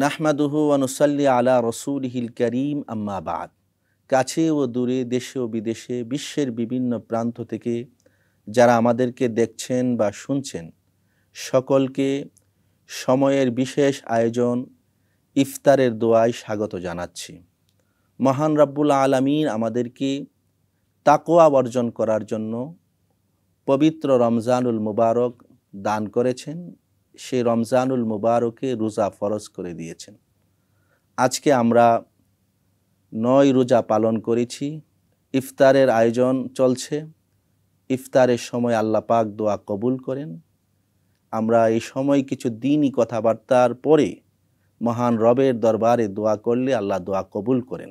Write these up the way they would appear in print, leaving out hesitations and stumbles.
নাহমাদুহু ওয়া নুসাল্লি আলা রসুলিহিল করিম আম্মা বাদ। কাছে ও দূরে, দেশে ও বিদেশে, বিশ্বের বিভিন্ন প্রান্ত থেকে যারা আমাদেরকে দেখছেন বা শুনছেন, সকলকে সময়ের বিশেষ আয়োজন ইফতারের দোয়ায় স্বাগত জানাচ্ছি। মহান রাব্বুল আলামিন আমাদেরকে তাকওয়া অর্জন করার জন্য পবিত্র রমজানুল মুবারক দান করেছেন। সেই রমজানুল মুবারকে রোজা ফরজ করে দিয়েছেন। আজকে আমরা 9 রোজা পালন করেছি। ইফতারের আয়োজন চলছে। ইফতারের সময় আল্লাহ পাক দোয়া কবুল করেন। আমরা এই সময় কিছু দিনই কথাবার্তার পরে মহান রবের দরবারে দোয়া করলে আল্লাহ দোয়া কবুল করেন।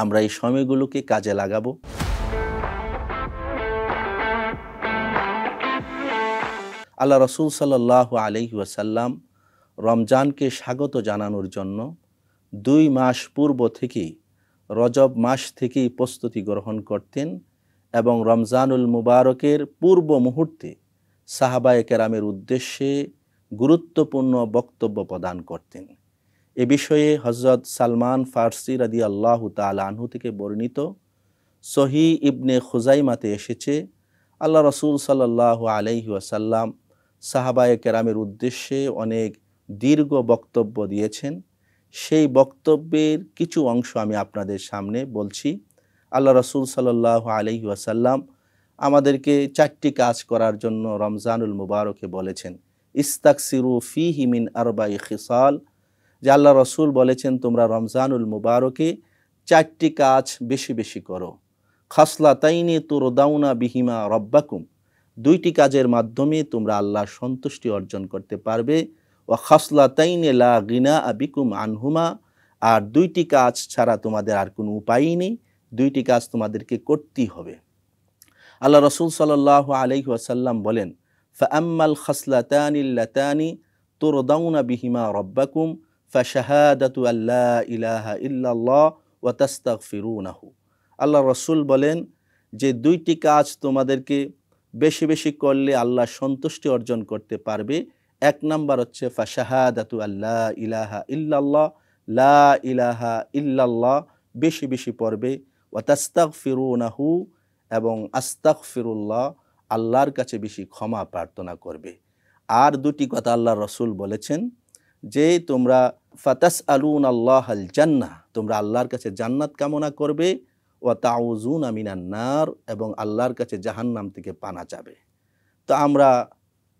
আমরা এই সময়গুলোকে কাজে লাগাবো। আল্লাহ রসুল সাল্লাল্লাহু আলাইহি ওয়াসাল্লাম রমজানকে স্বাগত জানানোর জন্য 2 মাস পূর্ব থেকেই, রজব মাস থেকেই প্রস্তুতি গ্রহণ করতেন এবং রমজানুল মুবারকের পূর্ব মুহূর্তে সাহাবায়ে কেরামের উদ্দেশ্যে গুরুত্বপূর্ণ বক্তব্য প্রদান করতেন। এ বিষয়ে হযরত সালমান ফারসি রাদিয়াল্লাহু তাআলা আনহু থেকে বর্ণিত সহিহ ইবনে খুজাইমাতে এসেছে, আল্লাহ রসুল সাল্লাল্লাহু আলাইহি ওয়াসাল্লাম সাহাবায়ে কেরামের উদ্দেশ্যে অনেক দীর্ঘ বক্তব্য দিয়েছেন। সেই বক্তব্যের কিছু অংশ আমি আপনাদের সামনে বলছি। আল্লাহ রসুল সাল্লাল্লাহু আলাইহি ওয়াসাল্লাম আমাদেরকে 4টি কাজ করার জন্য রমজানুল মুবারকে বলেছেন। ইস্তাকসিরু ফিহি মিন আরবাই খিসাল, যে আল্লাহ রসুল বলেছেন তোমরা রমজানুল মুবারকে 4টি কাজ বেশি বেশি করো। খাসলাতাইনি তুরদাউনা বিহিমা রব্বাকুম, 2টি কাজের মাধ্যমে তোমরা আল্লাহর সন্তুষ্টি অর্জন করতে পারবে। ওয়া খাসলাতাইনি লা গিনা বিকুম আনহুমা, আর 2টি কাজ ছাড়া তোমাদের আর কোনো উপায়ই নেই, 2টি কাজ তোমাদেরকে করতেই হবে। আল্লাহ রসুল সাল্লাল্লাহু আলাইহি ওয়াসাল্লাম বলেন, ফাআম্মাল খাসলাতানিল্লাতানি তুরদাউনা বিহিমা রব্বাকুম ফাশাহাদাতু আল্লা ইলাহা ইল্লাল্লাহ ওয়া তাস্তাগফিরুনাহু। আল্লাহ রসুল বলেন যে 2টি কাজ তোমাদেরকে বেশি বেশি করলে আল্লাহ সন্তুষ্টি অর্জন করতে পারবে। 1 নাম্বার হচ্ছে ফাশাহাদাতু আল্লা ইলাহা ইল্লাল্লাহ, লা ইলাহা ইল্লাল্লাহ বেশি বেশি পড়বে। ওয়া তাস্তাগফিরুনাহু, এবং আস্তাগফিরুল্লাহ, আল্লাহর কাছে বেশি ক্ষমা প্রার্থনা করবে। আর 2টি কথা আল্লাহ রসুল বলেছেন যে তোমরা ফাতাসআলুনাল্লাহাল জান্নাহ, তোমরা আল্লাহর কাছে জান্নাত কামনা করবে। ওয়া তাউযুনা মিনান নার, এবং আল্লাহর কাছে জাহান্নাম থেকে পানা যাবে। তো আমরা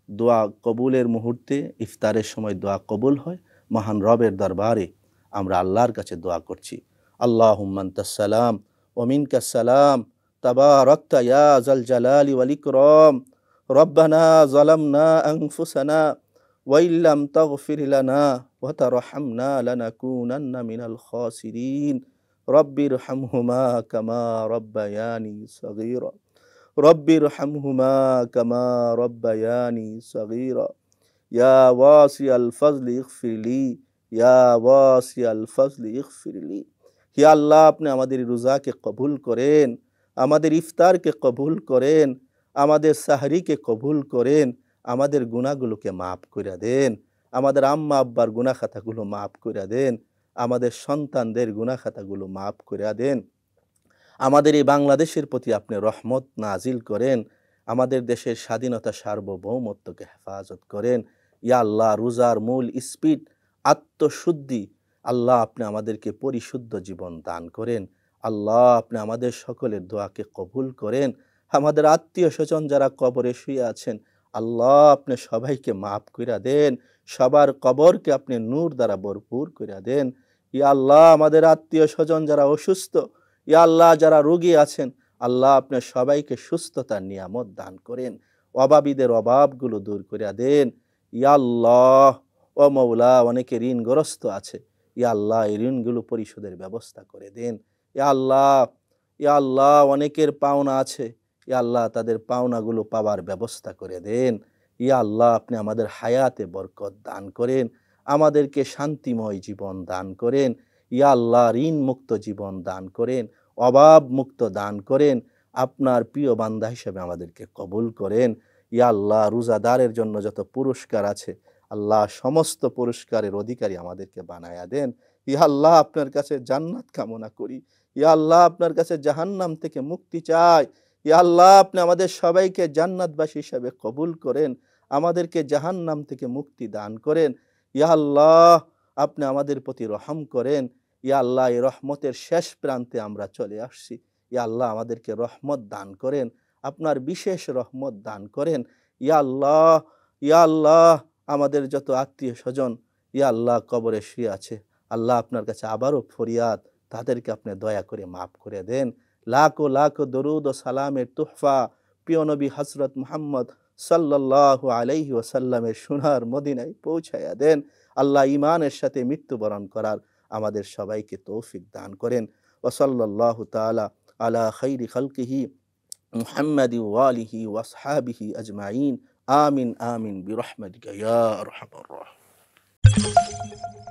দোয়া কবুলের মুহূর্তে, ইফতারের সময় দোয়া কবুল হয়, মহান রবের দরবারে আমরা আল্লাহর কাছে দোয়া করছি। আল্লাহুম্মা আনতাস সালাম ওয়া মিনকাস সালাম তাবারাকতা ইয়া যাল জালালি ওয়াল ইকরাম। রব্বানা যালামনা আনফুসানা ওয়া ইল্লাম তাগফির লানা ওয়া তারহামনা লানাকুনান্না মিনাল খাসিরিন। রব্বিরহামহুমা কামা রব্বায়ানি সগীরা, রব্বিরহামহুমা কামা রব্বায়ানি সগীরা। ইয়া ওয়াসিআল ফাজলি ইগফিরলি, ইয়া ওয়াসিআল ফাজলি ইগফিরলি। হে আল্লাহ, আপনি আমাদের রোজাকে কবুল করেন, আমাদের ইফতারকে কবুল করেন, আমাদের সাহরিকে কবুল করেন, আমাদের গুনাহগুলোকে মাফ করে দেন, আমাদের আম্মা আব্বার গুনাহ খাতাগুলো মাফ করে দেন, আমাদের সন্তানদের গুনাহ খাতাগুলো মাফ করে দেন। আমাদের এই বাংলাদেশের প্রতি আপনি রহমত নাজিল করেন, আমাদের দেশের স্বাধীনতা সার্বভৌমত্বকে হেফাজত করেন। ইয়া আল্লাহ, রোজার মূল স্পিড আত্মশুদ্ধি, আল্লাহ আপনি আমাদেরকে পরিশুদ্ধ জীবন দান করেন। আল্লাহ আপনি আমাদের সকলের দোয়াকে কবুল করেন। আমাদের আত্মীয় স্বজন যারা কবরে শুয়ে আছেন, আল্লাহ আপনি সবাইকে মাফ করে দেন, সবার কবরকে আপনি নূর দ্বারা ভরপুর করে দেন। ইয়া আল্লাহ, আমাদের আত্মীয় স্বজন যারা অসুস্থ, ইয়া আল্লাহ যারা রোগী আছেন, আল্লাহ আপনি সবাইকে সুস্থতার নিয়ামত দান করেন, অভাবীদের অভাবগুলো দূর করে দেন। ইয়া আল্লাহ, ও মওলা, অনেকে ঋণগ্রস্ত আছে, ইয়া আল্লাহ এই ঋণগুলো পরিশোধের ব্যবস্থা করে দেন। ইয়া আল্লাহ, ইয়া আল্লাহ অনেকের পাওনা আছে, ইয়া আল্লাহ তাদের পাওনাগুলো পাওয়ার ব্যবস্থা করে দেন। ইয়া আল্লাহ আপনি আমাদের হায়াতে বরকত দান করেন, আমাদেরকে শান্তিময় জীবন দান করেন। ইয়া আল্লাহ ঋণ মুক্ত জীবন দান করেন, অভাব মুক্ত দান করেন। আপনার প্রিয় বান্দা হিসেবে আমাদেরকে কবুল করেন। ইয়া আল্লাহ, রোজাদারের জন্য যত পুরস্কার আছে আল্লাহ সমস্ত পুরস্কারের অধিকারী আমাদেরকে বানায়া দেন। ইয়া আল্লাহ আপনার কাছে জান্নাত কামনা করি। ইয়া আল্লাহ আপনার কাছে জাহান্নাম থেকে মুক্তি চাই। ইয়া আল্লাহ আপনি আমাদের সবাইকে জান্নাতবাসী হিসেবে কবুল করেন, আমাদেরকে জাহান্নাম থেকে মুক্তি দান করেন। ইয়া আল্লাহ আপনি আমাদের প্রতি রহম করেন। ইয়া আল্লাহ এই রহমতের শেষ প্রান্তে আমরা চলে আসছি। ইয়া আল্লাহ আমাদেরকে রহমত দান করেন, আপনার বিশেষ রহমত দান করেন। ইয়া আল্লাহ, ইয়া আল্লাহ আমাদের যত আত্মীয় স্বজন ইয়া আল্লাহ কবরে শুয়ে আছে, আল্লাহ আপনার কাছে আবারও ফরিয়াদ, তাদেরকে আপনি দয়া করে মাফ করে দেন। লাখো লাখো দরুদ ও সালামের তুহফা প্রিয় নবী হযরত মুহাম্মদ সাল্লাল্লাহু আলাইহি ওয়াসাল্লামের সোনার মদিনায় পৌঁছায়া দেন। আল্লাহ ঈমানের সাথে মৃত্যুবরণ করার আমাদের সবাইকে তৌফিক দান করেন। ওয়া সাল্লাল্লাহু তাআলা আলা খাইরি খালকিহি মুহাম্মাদি ওয়া আলিহি ওয়া আসহাবিহি আজমাইন। আমিন আমিন বিরহমাতিকা ইয়া আরহামার রাহিমিন।